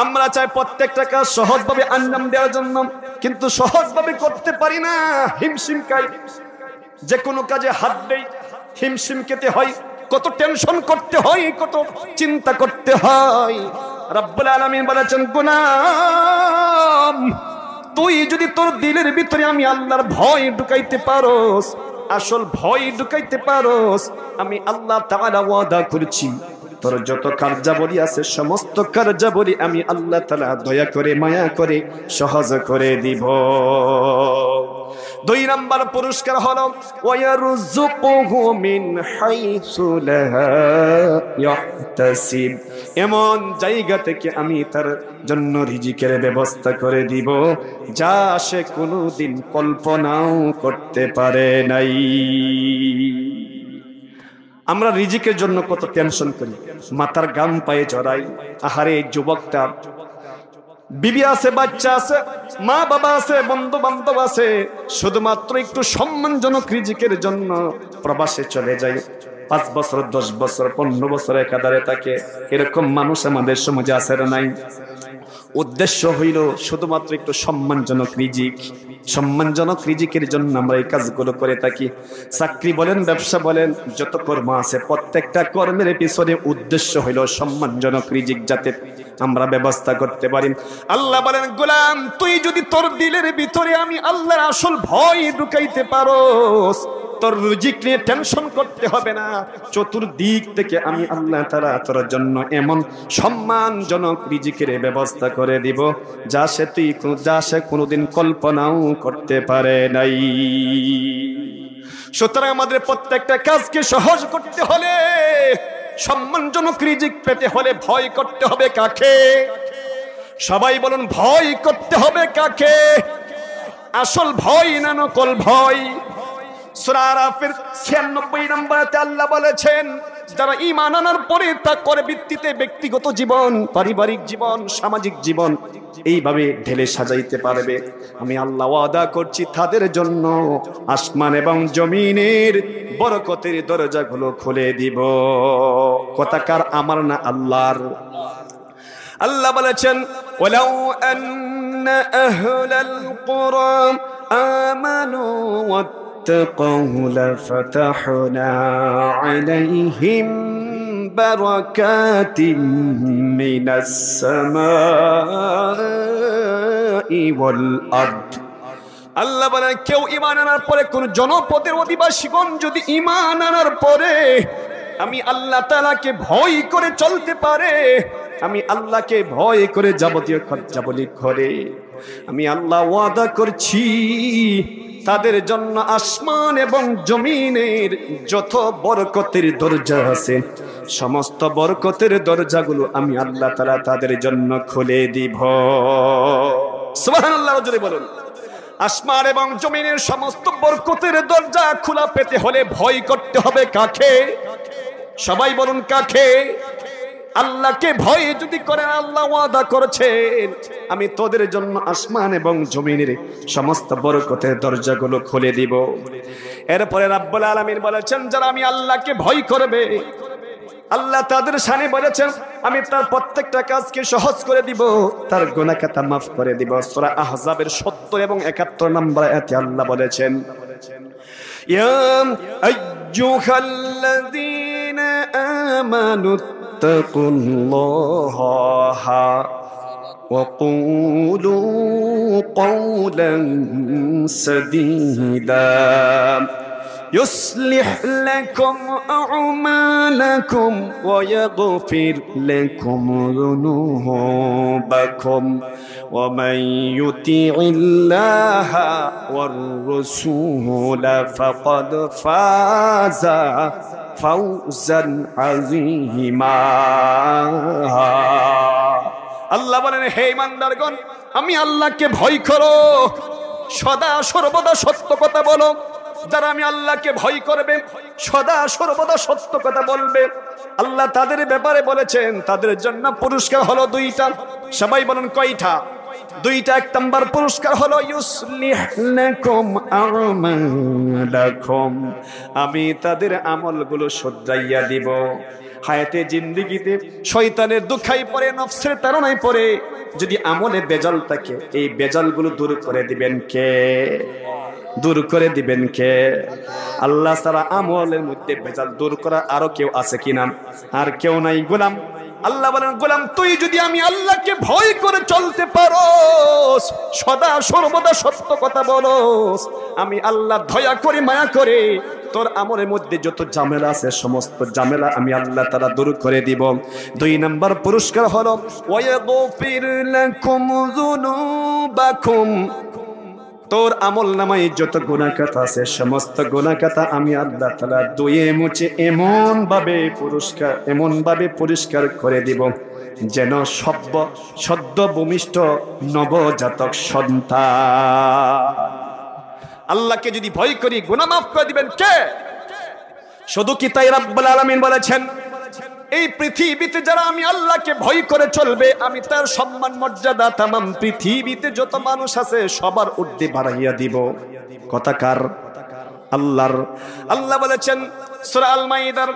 আমরা চাই প্রত্যেকটা কাজ সহজভাবে আঞ্জাম দেওয়ার জন্য, কিন্তু সহজভাবে করতে পারি না, হিমশিম খাই। যে কোনো কাজে হাত দেই হিমশিম খেতে হয়, কত টেনশন করতে হয়, কত চিন্তা করতে হয়। রব্বুল আলামিন বলেছেন গোলাম তুই যদি তোর দিলের ভিতরে আমি আল্লাহর ভয় ঢুকাইতে পারোস, আসল ভয় ঢুকাইতে পারোস, আমি আল্লাহ তাআলা ওয়াদা করছি তোর যত কার্যাবলী আছে সমস্ত কার্যাবলী আমি আল্লাহ তাআলা দয়া করে মায়া করে সহজ করে দিব। 2 নম্বর পুরস্কার হলো ওয়ারযুকুহু মিন হাইসু লা ইয়াহতাসিব। এমন জায়গা থেকে আমি তার জন্য রিজিকের ব্যবস্থা করে দিব যা সে কোনোদিন কল্পনাও করতে পারে নাই। আমরা রিজিকের জন্য কত টেনশন করি, মাথার গাম পায়ে চড়াই। আহারে যুবকটা, বিবি আছে, বাচ্চা আছে, মা বাবা আছে, বন্ধু বান্ধব আছে, শুধুমাত্র একটু সম্মানজনক রিজিকের জন্য প্রবাসে চলে যায়। 5 বছর 10 বছর 15 বছর একাধারে থাকে। এরকম মানুষ আমাদের সমাজে আছে না নাই? উদ্দেশ্য হইল শুধুমাত্র একটু সম্মানজনক রিজিক। সম্মানজনক রিজিকের জন্য আমরা এই কাজগুলো করে থাকি। চাকরি বলেন, ব্যবসা বলেন, যত কর্ম আছে প্রত্যেকটা কর্মের পিছনে উদ্দেশ্য হইল সম্মানজনক রিজিক যাতে আমরা ব্যবস্থা করতে পারি। আল্লাহ বলেন, গোলাম তুই যদি তোর দিলের ভিতরে আমি আল্লাহর আসল ভয় ঢুকাইতে পারোস, তোর রিজিক নিয়ে টেনশন করতে হবে না। চতুর্দিক থেকে আমি আল্লাহ তাআলা তোর জন্য এমন সম্মানজনক রিজিকের ব্যবস্থা করে দিব যা সে কোনোদিন কল্পনাও করতে পারে নাই। সুতরাং আমাদের প্রত্যেকটা কাজকে সহজ করতে হলে, সম্মানজনক রিজিক পেতে হলে ভয় করতে হবে কাকে? সবাই বলুন, ভয় করতে হবে কাকে? আসল ভয় না নকল ভয়? সূরা আরাফের 96 নম্বর আয়াতে আল্লাহ বলেছেন, যারা ঈমান আনার পরে তাকওয়ার ভিত্তিতে ব্যক্তিগত জীবন, পারিবারিক জীবন, সামাজিক জীবন এইভাবে ঢেলে সাজাইতে পারবে, আমি আল্লাহ ওয়াদা করছি তাদের জন্য আসমান এবং জমিনের বরকতের দরজাগুলো খুলে দিব। কথা কার? আমার না আল্লাহর। আল্লাহ বলেছেন, ওয়ালাউ আন্না আহলাল কুরা আমানু واتقوا لفتحنا عليهم بركات من السماء والأرض। আল্লাহ বলেন, কেউ ঈমান আনার পরে, কোন জনপদের অধিবাসীগণ যদি ঈমান আনার পরে আমি আল্লাহ তাআলাকে ভয় করে চলতে পারে, আমি আল্লাহকে ভয় করে যাবতীয় খরচাবলি করে, আমি আল্লাহ ওয়াদা করছি তাদের জন্য আসমান এবং জমিনের যত বরকতের দরজা আছে সমস্ত বরকতের দরজাগুলো আমি আল্লাহ তাআলা তাদের জন্য খুলে দিব। সুবহানাল্লাহ, জোরে বলুন। আসমান এবং জমিনের সমস্ত বরকতের দরজা খোলা পেতে হলে ভয় করতে হবে কাকে? সবাই বলুন, কাকে? আল্লাহকে ভয় যদি করেন, আল্লাহ ওয়াদা করেছেন আমি তোদের জন্য আসমান এবং জমিনের সমস্ত বরকতের দরজাগুলো খুলে দিব। এরপরে রাব্বুল আলামিন বলেছেন, যারা আমি আল্লাহকে ভয় করবে, আল্লাহ তাদের শানে বলেছেন আমি তার প্রত্যেকটা কাজকে সহজ করে দিব, তার গুনাহ খাতা মাফ করে দিব। সূরা আহজাবের 70 এবং 71 নম্বর আয়াতে আল্লাহ বলেছেন, ইয়া আইয়ুহাল্লাযীনা আমানু ইত্তাকুল্লাহা ওয়া কুলু কওলান সাদীদা يصلح لكم أعمالكم ويغفر لكم ذنوبكم ومن يطع الله والرسول فقد فاز فوزا عظيما। আল্লাহ বলেন, হে ঈমানদারগণ, আমি আল্লাহকে ভয় করো, সদা সর্বদা সত্য কথা বলো। যারা আমি আল্লাহকে ভয় করবে, সদা সর্বদা সত্য কথা বলবে, আল্লাহ তাদের ব্যাপারে বলেছেন তাদের জন্য পুরস্কার হলো 2টা। সবাই বলেন, কয়টা? 2টা। 1 নম্বর পুরস্কার হলো ইউসলিহ লাকুম আমালাকুম, আমি তাদের আমলগুলো শুধরাইয়া দিব। হায়াতে জিন্দেগিতে শয়তানের দুখাই পড়ে, নফসের তাড়নায় পড়ে যদি আমলে বেজাল থাকে, এই বেজালগুলো দূর করে দিবেন কে? দূর করে দিবেন কে? আল্লাহ ছাড়া আমলের মধ্যে ভেজাল দূর করা আরো কেউ আছে কিনা? আর কেউ নাই। গোলাম, আল্লাহ বলেন, গোলাম তুই যদি আমি আল্লাহকে ভয় করে চলতে পারোস, সদা সর্বদা সত্য কথা বলোস, আমি আল্লাহ দয়া করে মায়া করে তোর আমলের মধ্যে যত ঝামেলা আছে সমস্ত ঝামেলা আমি আল্লাহ তাআলা দূর করে দিব। 2 নম্বর পুরস্কার হলো ওয়ায়াগফির লাকুম যুনুবাকুম, তোর আমল নামায় যত গুনাহ খাতা আছে সমস্ত গুনাহ খাতা আমি আল্লাহ তাআলা ধুয়ে মুছে এমন ভাবে পরিষ্কার করে দিব যেন সদ্য ভূমিষ্ঠ নবজাতক সন্তান। আল্লাহকে যদি ভয় করি গুনাহ মাফ করে দিবেন কে? শুধু কি তাই? রাব্বুল আলামিন বলেছেন, এই পৃথিবীতে যারা আমি আল্লাহকে ভয় করে চলবে, আমি তার সম্মান মর্যাদা তামাম পৃথিবীতে যত মানুষ আছে সবার ঊর্ধ্বে বাড়াইয়া দিব। কথা কার? আল্লাহ বলেছেন সূরা আল মাইদার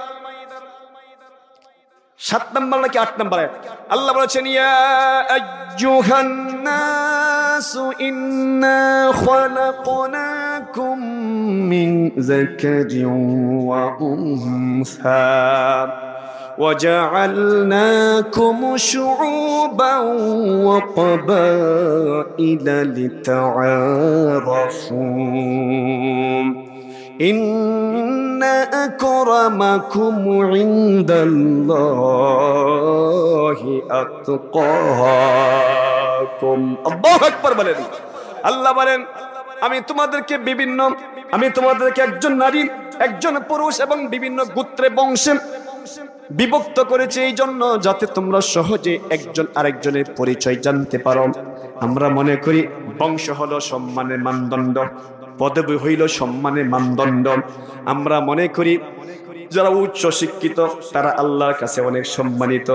7 নম্বর নাকি 8 নম্বর আয়াত, আল্লাহ বলেছেন ইয়া আইয়ুহান নাসু ইন্না খালাকনাকুম মিন যাকারিন ওয়া উনসা وجعلناكم شعوبا وقبائل لتعارفوا إن أكرمكم عند الله أتقاكم الله أكبر বলেন। আল্লাহ বলেন আমি তোমাদেরকে একজন নারী একজন পুরুষ এবং বিভিন্ন গোত্রে বংশে বিভক্ত করেছে এই জন্য যাতে তোমরা সহজে একজন আরেকজনের পরিচয় জানতে পারো। আমরা মনে করি বংশ হলো সম্মানের মানদণ্ড, পদবী হইল সম্মানের মানদণ্ড। আমরা মনে করি যারা উচ্চ শিক্ষিত তারা আল্লাহর কাছে অনেক সম্মানিত।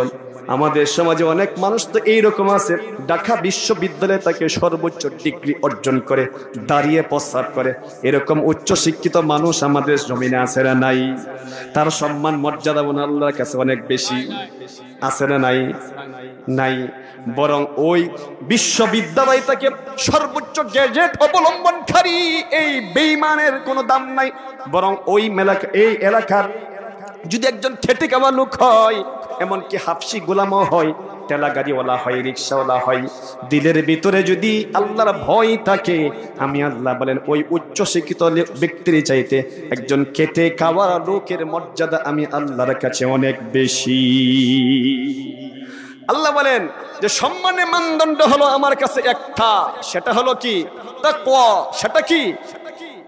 আমাদের সমাজে অনেক মানুষ তো এইরকম আছে, ঢাকা বিশ্ববিদ্যালয়ে তাকে সর্বোচ্চ ডিগ্রি অর্জন করে দাঁড়িয়ে প্রস্তাব করে, এরকম উচ্চ শিক্ষিত মানুষ আমাদের জমিনে আছে না নাই? তার সম্মান মর্যাদা মনে আল্লাহর কাছে অনেক বেশি আছে না নাই? নাই। বরং ওই বিশ্ববিদ্যালয় তাকে সর্বোচ্চ গ্যাজেট অবলম্বনকারী এই বেঈমানের কোনো দাম নাই। বরং ওই এই এলাকার যদি একজন খেটে খাওয়া লোক হয়, এমনকি হাফসি গোলামও হয়, ঠেলা গাড়িওয়ালা হয়, রিক্সাওয়ালা হয়, দিলের ভিতরে যদি আল্লাহর ভয় থাকে, আমি আল্লাহ বলেন ওই উচ্চ শিক্ষিত ব্যক্তির চাইতে একজন খেটে খাওয়া লোকের মর্যাদা আমি আল্লাহর কাছে অনেক বেশি। আল্লাহ বলেন যে সম্মানের মানদণ্ড হলো আমার কাছে একটা, সেটা হলো কি? তাকওয়া। সেটা কি?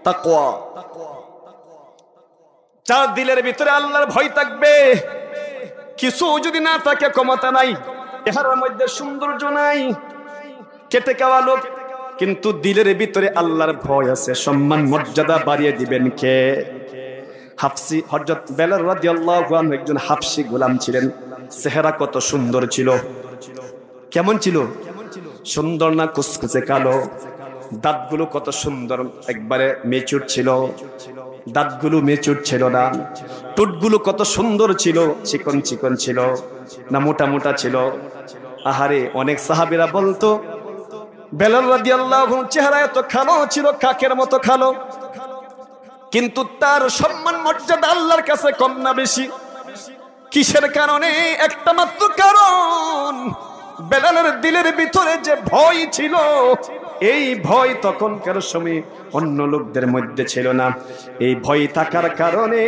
তাকওয়া। যার দিলের ভিতরে আল্লাহর ভয় থাকবে, কিছু যদি না থাকে, ক্ষমতা নাই, চেহারার মধ্যে সৌন্দর্য নাই, খেটে খাওয়া লোক, কিন্তু দিলের ভিতরে আল্লাহর ভয় আছে, সম্মান মর্যাদা বাড়িয়ে দিবেন কে? হাফসি হযরত বেলাল রাদিয়াল্লাহু আনহু একজন হাফসি গোলাম ছিলেন। চেহারা কত সুন্দর ছিল! কেমন ছিল? সুন্দর না কুচকুচে কালো? দাঁতগুলো কত সুন্দর, একবারে মেচুর ছিল, দাঁতগুলো মেচুর ছিল না। ঠোঁটগুলো কত সুন্দর ছিল, চিকন চিকন ছিল না মোটা মোটা ছিল? আহারে, অনেক সাহাবীরা বলতো বেলাল রাদিয়াল্লাহু আনহু চেহারা এত কালো ছিল, কাকের মতো কালো, কিন্তু তার সম্মান মর্যাদা আল্লাহর কাছে কম না বেশি? কিসের কারণে? একটা মাত্র কারণ, বেলালের দিলের ভিতরে যে ভয় ছিল, এই ভয় তখনকার সময় অন্য লোকদের মধ্যে ছিল না। এই ভয় থাকার কারণে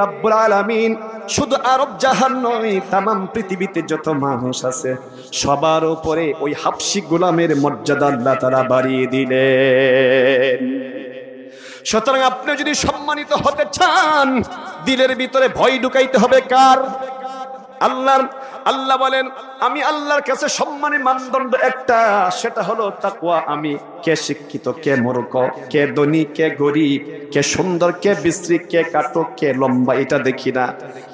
রব্বুল আলামিন শুধু আরব জাহান নয়, তামাম পৃথিবীতে যত মানুষ আছে সবার উপরে ওই হাবশী গোলামের মর্যাদা আল্লাহ তাআলা বাড়িয়ে দিলেন। সুতরাং আপনি যদি সম্মানিত হতে চান, দিলের ভিতরে ভয় ঢুকাইতে হবে কার? আল্লাহর। আল্লাহ বলেন আমি আল্লাহর কাছে সম্মানের মানদণ্ড একটা, সেটা হলো তাকওয়া। আমি কে শিক্ষিত, কে মূর্খ, কে ধনী, কে গরিব, কে সুন্দর, কে বিশ্রী, কে কাটো, কে লম্বা, এটা দেখি না।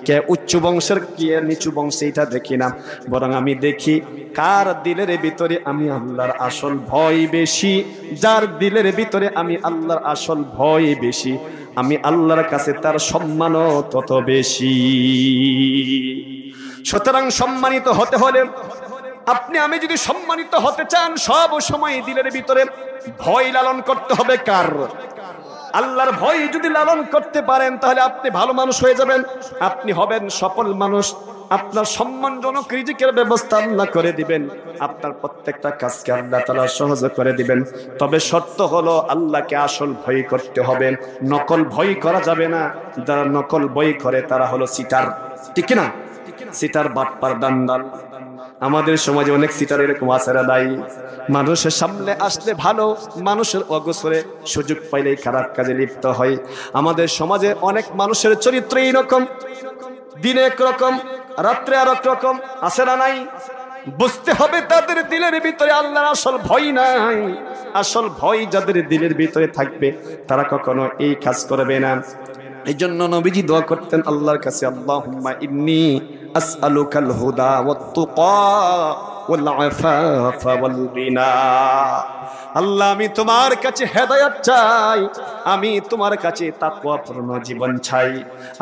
কে উচ্চ বংশের, কে নিচু বংশে, এটা দেখি না। বরং আমি দেখি কার দিলের ভিতরে আমি আল্লাহর আসল ভয় বেশি। যার দিলের ভিতরে আমি আল্লাহর আসল ভয় বেশি, আমি আল্লাহর কাছে তার সম্মানও তত বেশি। সুতরাং সম্মানিত হতে হলে আপনি আমি যদি সম্মানিত হতে চান, সব সময় দিলের ভিতরে ভয় লালন করতে হবে কার? আল্লাহর ভয় যদি লালন করতে পারেন, তাহলে আপনি ভালো মানুষ হয়ে যাবেন, আপনি হবেন সফল মানুষ। আপনার সম্মানজনক রিজিকের ব্যবস্থা আল্লাহ করে দিবেন, আপনার প্রত্যেকটা কাজকে আল্লাহ তাআলা সহজ করে দিবেন। তবে শর্ত হলো আল্লাহকে আসল ভয় করতে হবে, নকল ভয় করা যাবে না। যারা নকল ভয় করে তারা হলো সিটার, ঠিক না? সিটার, বাটপার, দান্দাল। আমাদের সমাজে অনেক সিটার এরকম আছে না নাই? মানুষের সামনে আসলে ভালো, মানুষের অগোচরে সুযোগ পাইলেই খারাপ কাজে লিপ্ত হয়। আমাদের সমাজে অনেক মানুষের চরিত্র এইরকম, দিনে একরকম, রাত্রে আর এক রকম, আছে না নাই? বুঝতে হবে তাদের দিলের ভিতরে আল্লাহর আসল ভয় নাই। আসল ভয় যাদের দিলের ভিতরে থাকবে তারা কখনো এই কাজ করবে না। এই জন্য নবীজি দোয়া করতেন আল্লাহর কাছে, আল্লাহুম্মা ইন্নী আসআলুকাল হুদা ওয়াত তুকা ওয়াল আফাফা ওয়াল গিনা। আল্লাহ আমি তোমার কাছে হেদায়েত চাই, আমি তোমার কাছে তাকওয়াপূর্ণ জীবন চাই,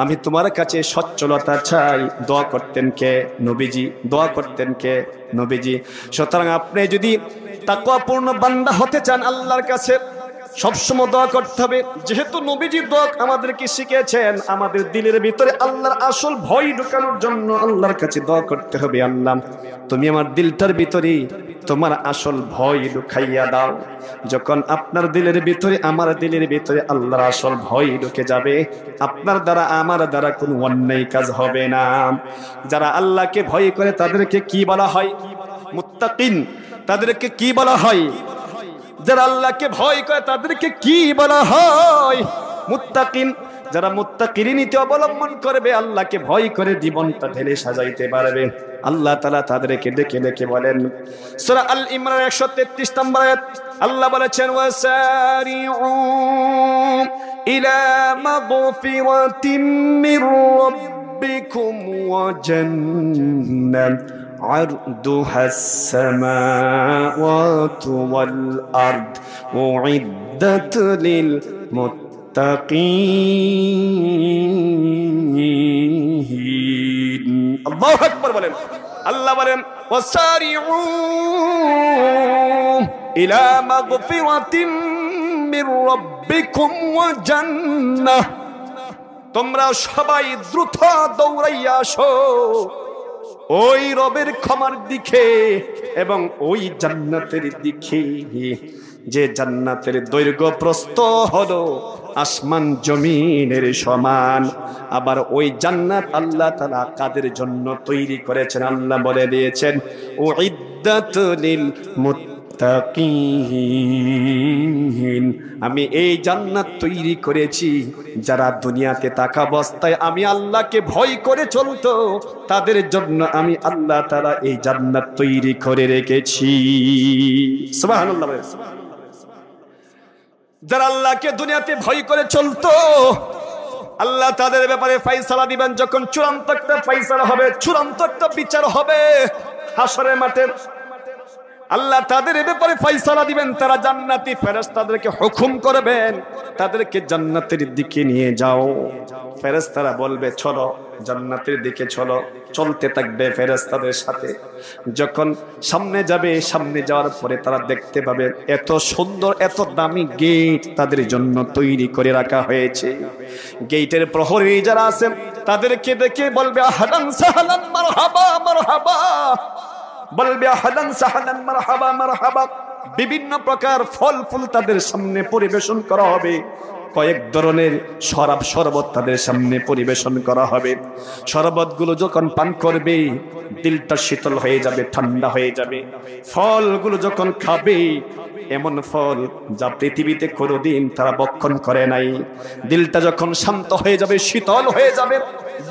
আমি তোমার কাছে সচ্ছলতা চাই। দোয়া করতেন কে? নবীজি। দোয়া করতেন কে? নবীজি। সুতরাং আপনি যদি তাকওয়াপূর্ণ বান্দা হতে চান আল্লাহর কাছে সবসময় দোয়া করতে হবে। যেহেতু নবীজি দোয়া আমাদেরকে শিখিয়েছেন, আমাদের দিলের ভিতরে আল্লাহর আসল ভয় ঢুকানোর জন্য আল্লাহর কাছে দোয়া করতে হবে। আল্লাহ তুমি আমার দিলটার ভিতরে তোমার আসল ভয় ঢুকাইয়া দাও। যখন আপনার দিলের ভিতরে আমার দিলের ভিতরে আল্লাহর আসল ভয় ঢুকে যাবে, আপনার দ্বারা আমার দ্বারা কোনো অন্যায় কাজ হবে না। যারা আল্লাহকে ভয় করে তাদেরকে কি বলা হয়? মুত্তাকিন। তাদেরকে কি বলা হয়? যারা আল্লাহকে ভয় করে তাদেরকে কি বলা হয়? মুত্তাকিন। যারা মুত্তাকির নীতি অবলম্বন করবে, আল্লাহকে ভয় করে জীবনটা ঢেলে সাজাইতে পারবে, আল্লাহ তাআলা তাদেরকে ডেকে ডেকে বলেন। সূরা আল ইমরান 133 নম্বর আয়াত আল্লাহ বলেছেন, ওয়াসারিউ ইলা মাগফিরাতিম মির রাব্বিকুম ওয়া জান্নাত عرضها السماوات والأرض أعدت للمتقين। الله أكبر বলেন। আল্লাহ বলেন وسارعوا إلى مغفرة من ربكم وجنة। তোমরা সবাই দ্রুত দৌড়াইয়া আসো ওই রবের ক্ষমার দিকে এবং ওই জান্নাতের দিকে, যে জান্নাতের দৈর্ঘ্য প্রস্থ হলো আসমান জমিনের সমান। আবার ওই জান্নাত আল্লাহ তাআলা কাদের জন্য তৈরি করেছেন? আল্লাহ বলে দিয়েছেন উইদ্দাত লিল মুত্তাকিন। আমি এই জান্নাত তৈরি করেছি যারা দুনিয়াতে থাকা অবস্থায় আমি আল্লাহকে ভয় করে চলতো, তাদের জন্য আমি আল্লাহ তাআলা এই জান্নাত তৈরি করে রেখেছি। সুবহানাল্লাহ। যারা আল্লাহকে দুনিয়াতে ভয় করে চলতো, আল্লাহ তাদের ব্যাপারে ফয়সালা দিবেন। যখন চূড়ান্ত একটা ফয়সালা হবে, চূড়ান্ত একটা বিচার হবে হাশরের মাঠে, আল্লাহ তাদের ব্যাপারে ফয়সালা দিবেন। তারা জান্নাতি ফেরেশতাদেরকে হুকুম করবেন, তাদেরকে জান্নাতের দিকে নিয়ে যাও। ফেরেশতারা বলবে চলো জান্নাতের দিকে চলো, চলতে থাকবে ফেরেশতাদের সাথে। যখন সামনে যাবে, সামনে যাওয়ার পরে তারা দেখতে পাবে এত সুন্দর এত দামি গেট তাদের জন্য তৈরি করে রাখা হয়েছে। গেটের প্রহরী যারা আছেন তাদেরকে দেখে বলবে আহলান সাহলান মারহাবা মারহাবা, বলবে আহলান সাহলান মারহাবা মারহাবা। বিভিন্ন প্রকার ফল ফুল তাদের সামনে পরিবেশন করা হবে, কয়েক ধরনের শরাব শরবত তাদের সামনে পরিবেশন করা হবে। শরবতগুলো যখন পান করবে দিলটা শীতল হয়ে যাবে, ঠান্ডা হয়ে যাবে। ফলগুলো যখন খাবে, এমন ফল যা পৃথিবীতে কোনোদিন তারা ভক্ষণ করে নাই। দিলটা যখন শান্ত হয়ে যাবে, শীতল হয়ে যাবে,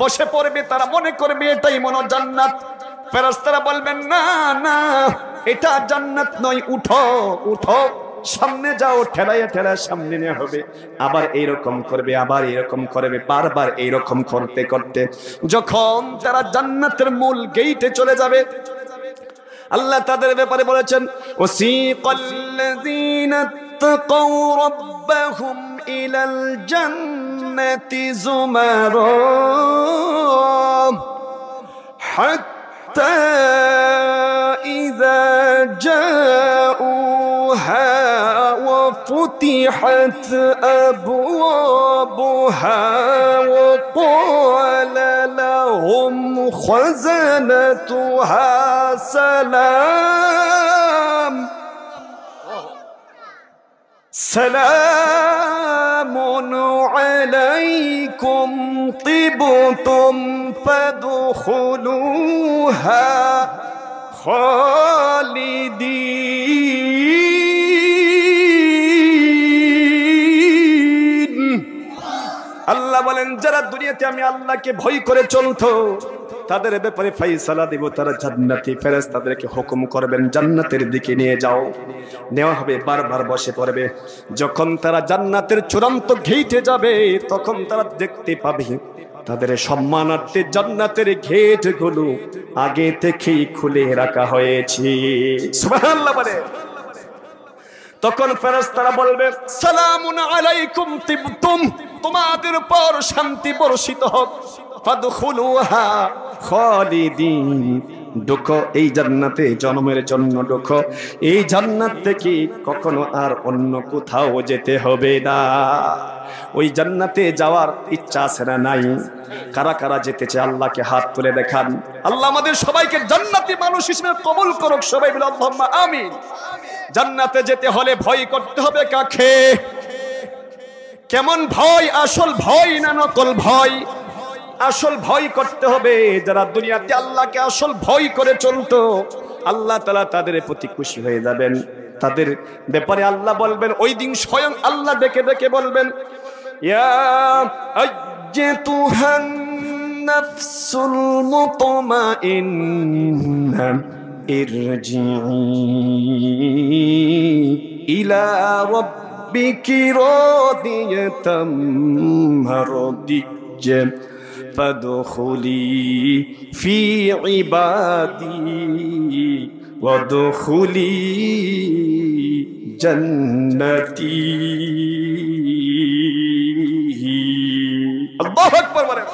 বসে পড়বে, তারা মনে করবে এটাই মনে জান্নাত। ফেরেশতারা বলবেন না না, এটা জান্নাত নয়, উঠো উঠো, সামনে যাও, ঠেলায় ঠেলায় সামনে নেওয়া হবে। আবার এইরকম করবে, আবার এইরকম করবে, বারবার এইরকম করতে করতে যখন তারা জান্নাতের মূল গেইটে চলে যাবে, আল্লাহ তাদের ব্যাপারে বলেছেন ওয়াসিকাল্লাযীনা তাকাউ রাব্বাহুম ইলাল জান্নাতি যুমারা হাত্তা ইযা জাউহা ওয়া ফুতিহাত আবওয়াবুহা ওয়া ক্বালা লাহুম খাযানাতুহা সালাম সালামুন আলাইকুম তিবতুম ফাদখুলুহা খালিদিন। আল্লাহ বলেন যারা দুনিয়াতে আমি আল্লাহকে ভয় করে চলতো তাদের ব্যাপারে ফয়সালা দেব, তারা জান্নাতি ফেরেশতাদেরকে হুকুম করবেন জান্নাতের দিকে নিয়ে যাও। নেওয়া হবে, বারবার বসে পড়বে। যখন তারা জান্নাতের চূড়ান্ত গেইটে যাবে তখন তারা দেখতে পাবে তাদের সম্মানার্থে জান্নাতের গেটগুলো আগে থেকেই খুলে রাখা হয়েছে। সুবহানাল্লাহ বলে। তখন ফেরেশতারা বলবে সালামুন আলাইকুম তিবতুম, তোমাদের উপর শান্তি বর্ষিত হোক, ফাদখুলুহা খালিদিন, ঢোকো এই জান্নাতে জন্মের জন্য ঢোকো, এই জান্নাত থেকে কখনো আর অন্য কোথাও যেতে হবে না। ওই জান্নাতে যাওয়ার ইচ্ছা আছে না নাই? কারা কারা যেতে চায় আল্লাহকে হাত তুলে দেখান। আল্লাহ আমাদের সবাইকে জান্নাতি মানুষ হিসেবে কবুল করুক, সবাই বলে আল্লাহুম্মা আমিন। জান্নাতে যেতে হলে ভয় করতে হবে কাকে? কেমন ভয়? আসল ভয় না নকল ভয়? আসল ভয় করতে হবে যারা দুনিয়াতে আল্লাহকে আসল ভয় করে চলতো, আল্লাহ তাআলা তাদের প্রতি খুশি হয়ে যাবেন। তাদের ব্যাপারে আল্লাহ বলবেন, ওই দিন স্বয়ং আল্লাহ ডেকে ডেকে বলবেন, ইয়া আইয়াতুহান নাফসুল মুতমাইন্না ইরজিই ইলা রাব্বিকি রাদিয়াতাম মারদিয়া ফাদখুলি ফি ইবাদি ওয়াদখুলি জান্নাতি। আল্লাহু আকবার বলেন।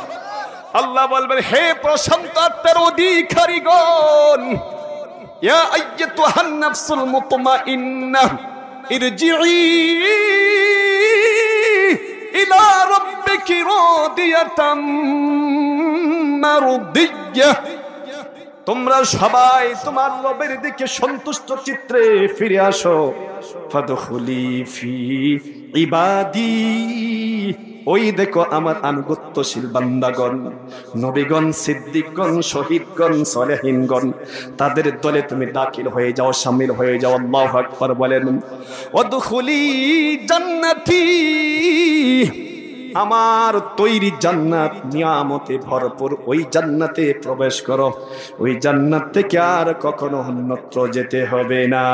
আল্লাহ বলবেন, হে প্রশান্ত আত্মার অধিকারীগণ, ইয়া আইয়াতুহান নাফসুল মুতমাইন্নাহ ইরজিই ইলা রাব্বিকি রাদিয়াতাম মারদিয়া, তোমরা সবাই তোমার রবের দিকে সন্তুষ্ট চিত্রে ফিরে আসো। ফাদখুলি ফি ইবাদি, ওই দেখো আমার আনুগত্যশীল বান্দাগণ, নবীগণ, সিদ্দিকগণ, শহীদগণ, সালেহিনগণ, তাদের দলে তুমি দাখিল হয়ে যাও, শামিল হয়ে যাও। আল্লাহু আকবার বলেন। ওয়াদখুলি জান্নাতি, আমার তৈরি জান্নাত নিয়ামতে ভরপুর, ওই জান্নাতে প্রবেশ করো। ওই জান্নাত থেকে আর কখনো অন্যত্র যেতে হবে না।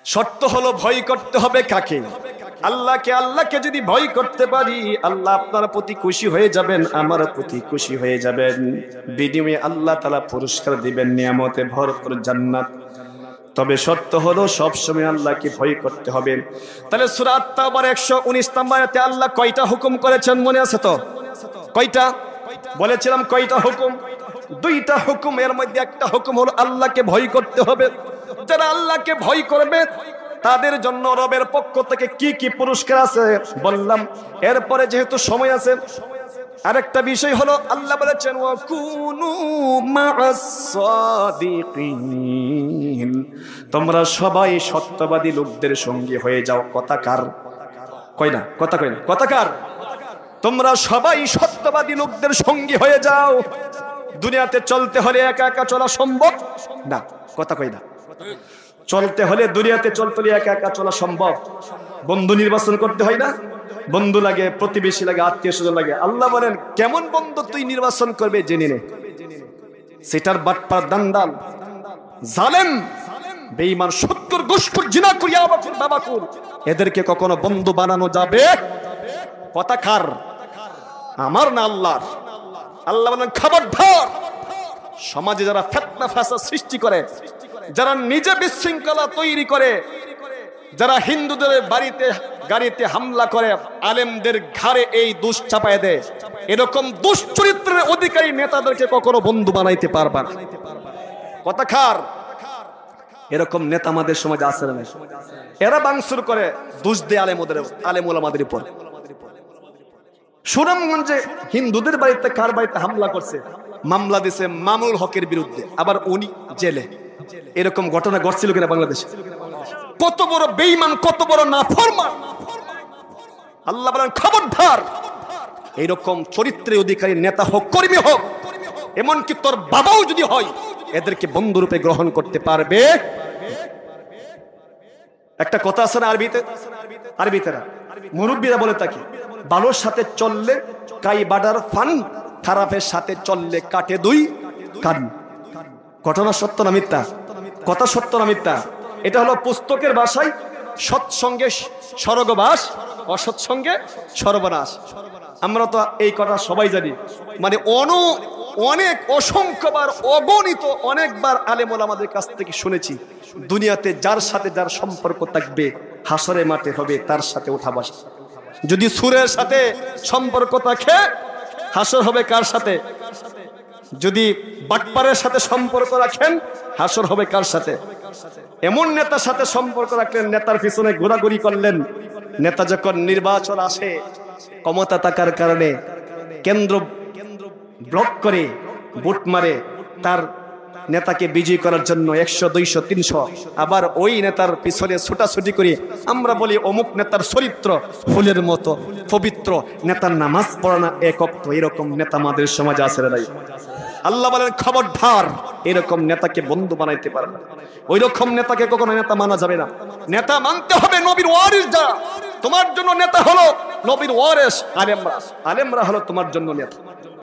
শর্ত হলো ভয় করতে হবে কাকে? আল্লাহকে। আল্লাহকে যদি ভয় করতে পারি, আল্লাহ আপনার প্রতি খুশি হয়ে যাবেন, আমার প্রতি খুশি হয়ে যাবেন। বিনিময়ে আল্লাহ তাআলা পুরস্কার দিবেন, নিয়ামতে ভরপুর জান্নাত। তবে শর্ত হলো সবসময় আল্লাহকে ভয় করতে হবে। তাহলে সূরা আত-তাওবার 119 নম্বর আয়াতে আল্লাহ কয়টা হুকুম করেছেন মনে আছে তো? কয়টা বলেছিলাম? কয়টা হুকুম? দুইটা হুকুম। এর মধ্যে একটা হুকুম হলো আল্লাহকে ভয় করতে হবে। যারা আল্লাহকে ভয় করবে তাদের জন্য রবের পক্ষ থেকে কি কি পুরস্কার আছে বললাম। এরপরে যেহেতু সময় আছে, আরেকটা বিষয় হলো আল্লাহ বলেছেন ওয়া কুনু মা'আস সাদিকিন, তোমরা সবাই সত্যবাদী লোকদের সঙ্গী হয়ে যাও। কথা কার? কই না, কথা কই না, কথা কার? তোমরা সবাই সত্যবাদী লোকদের সঙ্গী হয়ে যাও। দুনিয়াতে চলতে হলে একা একা চলা সম্ভব না, কথা কই না। চলতে হলে, দুনিয়াতে চলতে হলে একা একা চলা সম্ভব। বন্ধু নির্বাচন করতে হয় না? বন্ধু লাগে, প্রতিবেশী লাগে, আত্মীয় স্বজন লাগে। আল্লাহ বলেন, কেমন বন্ধু তুই নির্বাচন করবে জেনে নে। সেটার বাটপার, দান্দাল, জালেম, বেঈমান, সত্তর গোষ্ঠীর জিনা করিয়া বাবাকুর, এদেরকে কখনো বন্ধু বানানো যাবে? কথা কার? আমার না আল্লাহর? আল্লাহ বলেন, খবরদার, সমাজে যারা ফিতনা ফাসাদ সৃষ্টি করে, যারা নিজে বিশৃঙ্খলা তৈরি করে, যারা হিন্দুদের বাড়িতে গাড়িতে হামলা করে, আলেমদের ঘাড়ে এই দোষ চাপায় দেয়, এরকম দুশ্চরিত্রের অধিকারী নেতাদেরকে কখনো বন্ধু বানাইতে পারবা না। কথা কার? এরকম নেতা আমাদের সমাজে আছে না? এরা বাংসুর করে, দোষ দেয় আলেম ওলামাদের উপর। সুনামগঞ্জে হিন্দুদের বাড়িতে কার বাড়িতে হামলা করছে, মামলা দিছে মামুনুল হকের বিরুদ্ধে, আবার উনি জেলে। এরকম ঘটনা ঘটছিল কিনা বাংলাদেশে? কত বড় বেঈমান, কত বড় নাফরমান! আল্লাহ বলেন, খবরদার, এইরকম চরিত্রের অধিকারী নেতা হোক, কর্মী হোক, এমনকি তোর বাবাও যদি হয়, এদেরকে বন্ধুরূপে গ্রহণ করতে পারবে? একটা কথা আছে না আরবিতে মুরব্বীরা বলে থাকে, ভালোর সাথে চললে কাই বাডার ফান, খারাপের সাথে চললে কাটে দুই কান। ঘটনা সত্য না মিথ্যা? কথা সত্য না মিথ্যা? এটা হলো পুস্তকের ভাষায় সৎসঙ্গে স্বর্গবাস, অসৎসঙ্গে সর্বনাশ। আমরা তো এই কথা সবাই জানি, মানে অনেক অসংখ্যবার অগণিত অনেকবার আলেম ওলামাদের কাছ থেকে শুনেছি, দুনিয়াতে যার সাথে যার সম্পর্ক থাকবে হাসরের মাঠে হবে তার সাথে ওঠা বসা। যদি সুরের সাথে সম্পর্ক থাকে হাসর হবে কার সাথে? যদি বাটপারের সাথে সম্পর্ক রাখেন হাসর হবে কার সাথে? এমন নেতার সাথে সম্পর্ক রাখলেন, নেতার পিছনে ঘোরাঘুরি করলেন, নেতা যখন নির্বাচন আসে ক্ষমতা থাকার কারণে কেন্দ্র ব্লক করে ভোট মারে তার নেতাকে বিজয়ী করার জন্য 100, 200, 300, আবার ওই নেতার পিছনে ছুটাছুটি করে আমরা বলি অমুক নেতার চরিত্র ফুলের মতো পবিত্র, নেতার নামাজ পড়া না এক ওয়াক্ত, এরকম নেতা আমাদের সমাজে আছে না? আল্লাহ বলেন খবরদার, এরকম নেতাকে বন্ধু বানাইতে পারে না, ওই রকম নেতাকে কখনো নেতা মানা যাবে না। নেতা মানতে হবে নবীর ওয়ারিস যারা, তোমার জন্য নেতা হলো নবীর ওয়ারিস আলেমরা, আলেমরা হলো তোমার জন্য নেতা।